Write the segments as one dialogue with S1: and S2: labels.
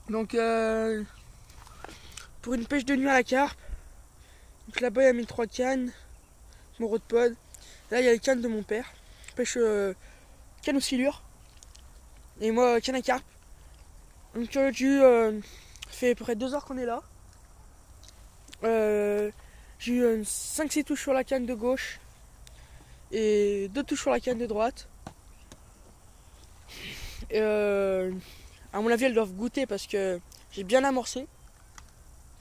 S1: Donc pour une pêche de nuit à la carpe. Donc là-bas il y a mis 3 cannes, mon rod pod. Là il y a les cannes de mon père. Je pêche canne aux silures. Et moi canne à carpe. Donc fait à peu près 2 heures qu'on est là. J'ai eu 5-6 touches sur la canne de gauche et 2 touches sur la canne de droite. À mon avis elles doivent goûter parce que j'ai bien amorcé.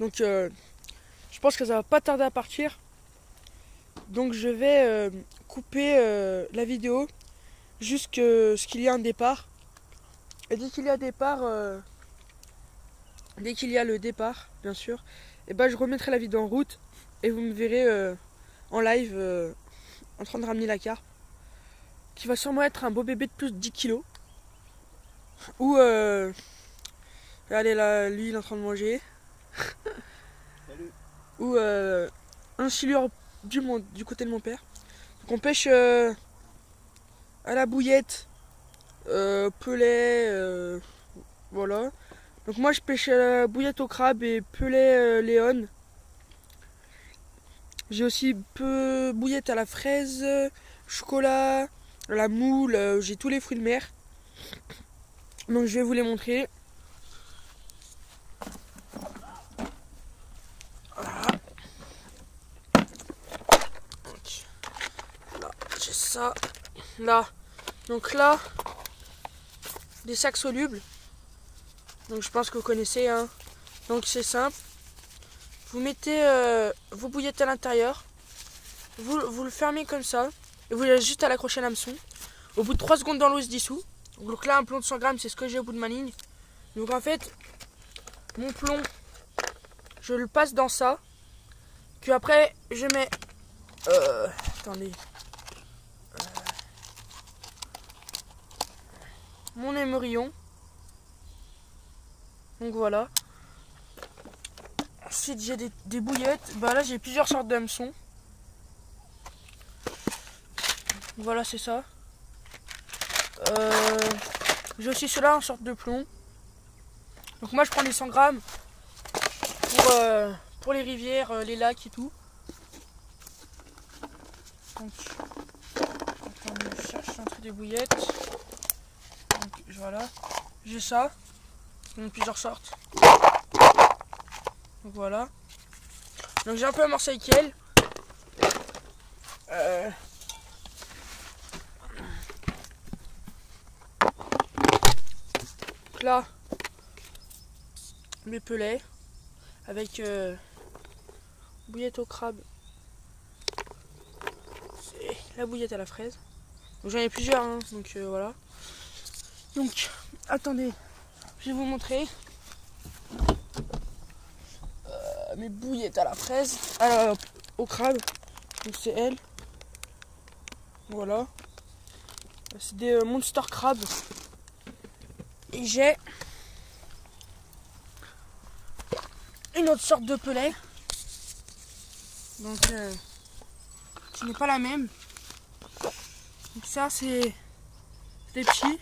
S1: Donc je pense que ça va pas tarder à partir. Donc je vais couper la vidéo jusqu'à ce qu'il y ait un départ. Et dès qu'il y a départ, dès qu'il y a le départ, bien sûr, et ben je remettrai la vidéo en route et vous me verrez en live en train de ramener la carpe, qui va sûrement être un beau bébé de plus de 10 kg. Ou regardez là, lui il est en train de manger.
S2: Salut.
S1: Ou un silure du côté de mon père. Donc on pêche à la bouillette, pelet, voilà. Donc moi je pêche à la bouillette au crabe et pelet léon. J'ai aussi peu bouillette à la fraise, chocolat, à la moule, j'ai tous les fruits de mer. Donc je vais vous les montrer. Voilà. Donc, là, j'ai ça. Là. Donc là, des sacs solubles. Donc je pense que vous connaissez. Hein. Donc c'est simple. Vous mettez vos bouillettes à l'intérieur. Vous le fermez comme ça. Et vous avez juste à l'accrocher à l'hameçon. Au bout de 3 secondes dans l'eau, il se dissout. Donc là, un plomb de 100 grammes, c'est ce que j'ai au bout de ma ligne. Donc en fait, mon plomb, je le passe dans ça. Puis après, je mets... attendez. Mon émerillon. Donc voilà. Ensuite, j'ai des bouillettes. Bah là, j'ai plusieurs sortes d'hameçons. Voilà, c'est ça. J'ai aussi cela en sorte de plomb. Donc moi je prends les 100 grammes pour les rivières, les lacs et tout. Donc on cherche l'entrée des bouillettes. Donc voilà. J'ai ça. Donc plusieurs sortes. Donc voilà. Donc j'ai un peu amorcé avec elle. Là, mes pelets avec bouillette au crabe. C'est la bouillette à la fraise. J'en ai plusieurs, hein, donc voilà. Donc, attendez, je vais vous montrer mes bouillettes à la fraise, au crabe. Donc c'est elle. Voilà. C'est des monster crabes. Et j'ai une autre sorte de pelet. Donc qui n'est pas la même. Donc ça c'est des petits.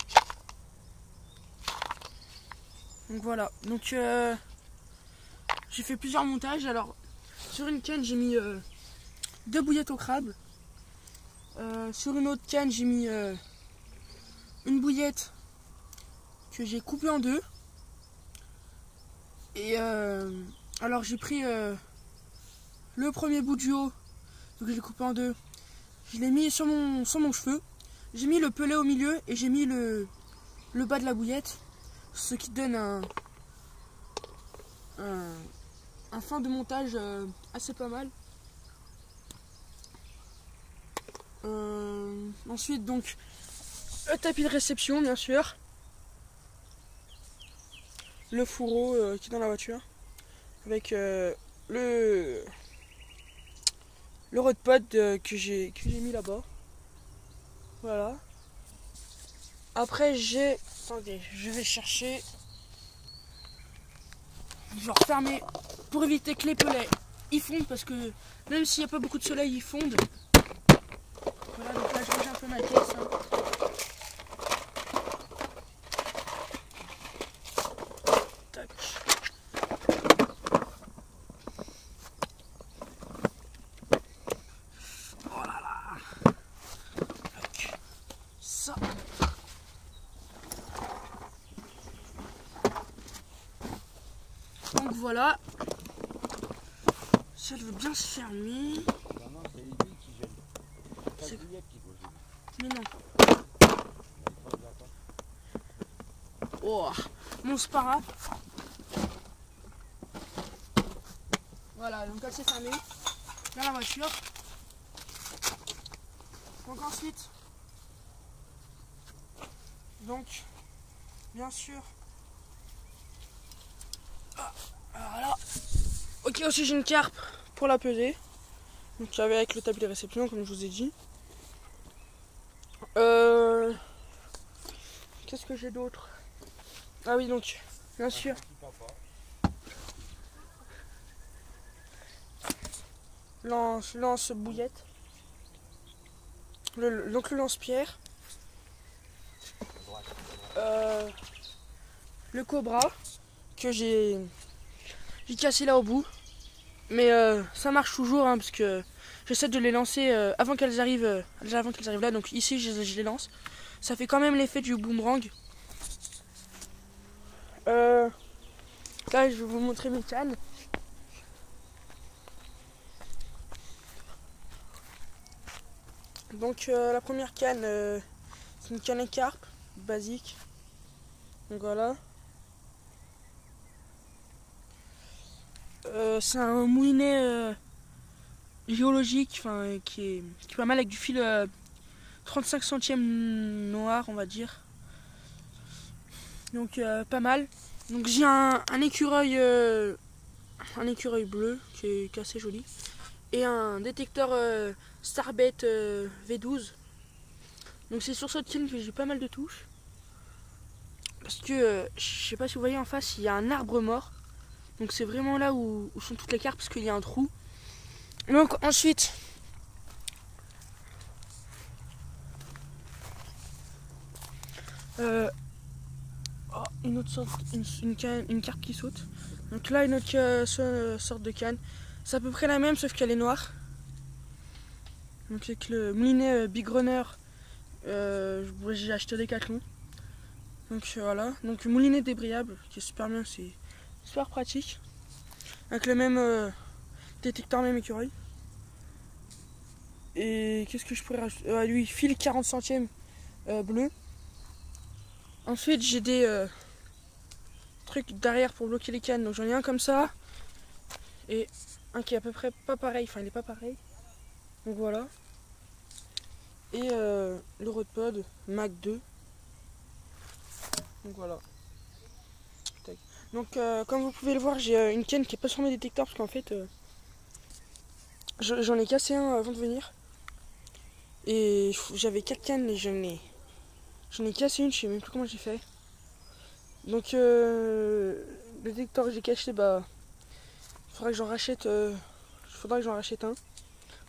S1: Donc voilà. Donc j'ai fait plusieurs montages. Alors sur une canne j'ai mis 2 bouillettes au crabe. Sur une autre canne j'ai mis une bouillette que j'ai coupé en 2. Et alors j'ai pris le premier bout du haut, donc je l'ai coupé en 2. Je l'ai mis sur mon cheveu. J'ai mis le pelet au milieu et j'ai mis le bas de la bouillette, ce qui donne un fin de montage assez pas mal. Ensuite donc le tapis de réception bien sûr. Le fourreau qui est dans la voiture avec le rod pod que j'ai mis là-bas. Voilà. Après j'ai... Attendez, je vais chercher. Je vais refermer pour éviter que les pelets ils fondent parce que même s'il n'y a pas beaucoup de soleil ils fondent. Voilà, donc là je range un peu ma caisse. Hein. Tac. voilà. Si elle veut bien se fermer.
S2: Non, non, c'est lui qui gêne. C'est pas Juliette qui cause.
S1: Mais non. Oh, mon spara. Voilà, donc elle s'est fermée. Dans la voiture. Donc ensuite, donc, bien sûr. Voilà. Ok, aussi j'ai une carpe pour la peser. Donc avec le tapis de réception, comme je vous ai dit. Qu'est-ce que j'ai d'autre? Ah oui, donc, bien sûr. Lance bouillette. Donc le lance-pierre. Le cobra que j'ai cassé là au bout. Mais ça marche toujours hein, parce que j'essaie de les lancer avant qu'elles arrivent là. Donc ici je les lance. Ça fait quand même l'effet du boomerang. Là je vais vous montrer mes cannes. Donc la première canne, c'est une canne à carpe basique. Donc voilà. C'est un moulinet géologique, enfin qui est pas mal avec du fil 35 centièmes noir, on va dire. Donc pas mal. Donc j'ai un écureuil bleu qui est assez joli et un détecteur Starbait V12. Donc c'est sur cette chaîne que j'ai pas mal de touches. Parce que je sais pas si vous voyez en face, il y a un arbre mort. Donc c'est vraiment là où sont toutes les cartes parce qu'il y a un trou. Donc ensuite, une autre sorte, une carte qui saute. Donc là une autre sorte de canne. C'est à peu près la même sauf qu'elle est noire. Donc avec le moulinet Big Runner, j'ai acheté des Decathlon. Donc voilà, donc le moulinet débrayable qui est super bien, c'est super pratique. Avec le même détecteur, même écureuil. Et qu'est-ce que je pourrais rajouter? Lui, fil 40 centièmes bleu. Ensuite, j'ai des trucs derrière pour bloquer les cannes. Donc j'en ai un comme ça. Et un qui est à peu près pas pareil. Enfin, il est pas pareil. Donc voilà. Et le Rodpod Mac 2. Donc voilà. Donc comme vous pouvez le voir, j'ai une canne qui est pas sur mes détecteurs parce qu'en fait j'en ai cassé un avant de venir. Et j'avais 4 cannes et j'en ai cassé une, je sais même plus comment j'ai fait. Donc le détecteur que j'ai caché, bah faudra que j'en rachète un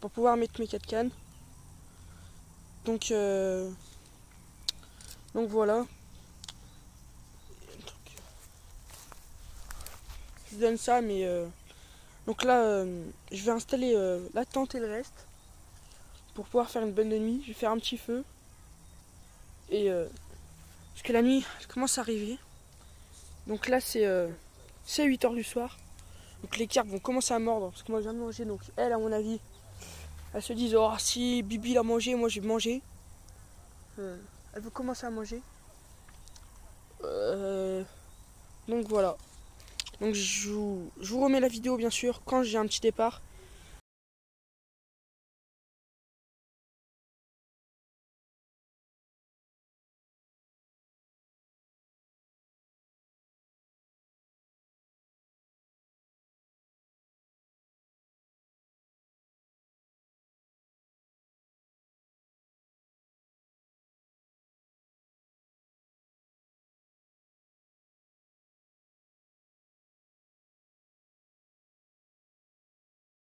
S1: pour pouvoir mettre mes 4 cannes. Donc voilà. Je vous donne ça, mais donc là je vais installer la tente et le reste pour pouvoir faire une bonne nuit. Je vais faire un petit feu et parce que la nuit elle commence à arriver. Donc là c'est 8 h du soir. Donc les carpes vont commencer à mordre parce que moi je viens de manger. Donc elle, à mon avis, elles se disent oh si Bibi l'a mangé, moi je vais manger. Elle veut commencer à manger. Donc voilà. Donc je vous remets la vidéo bien sûr quand j'ai un petit départ.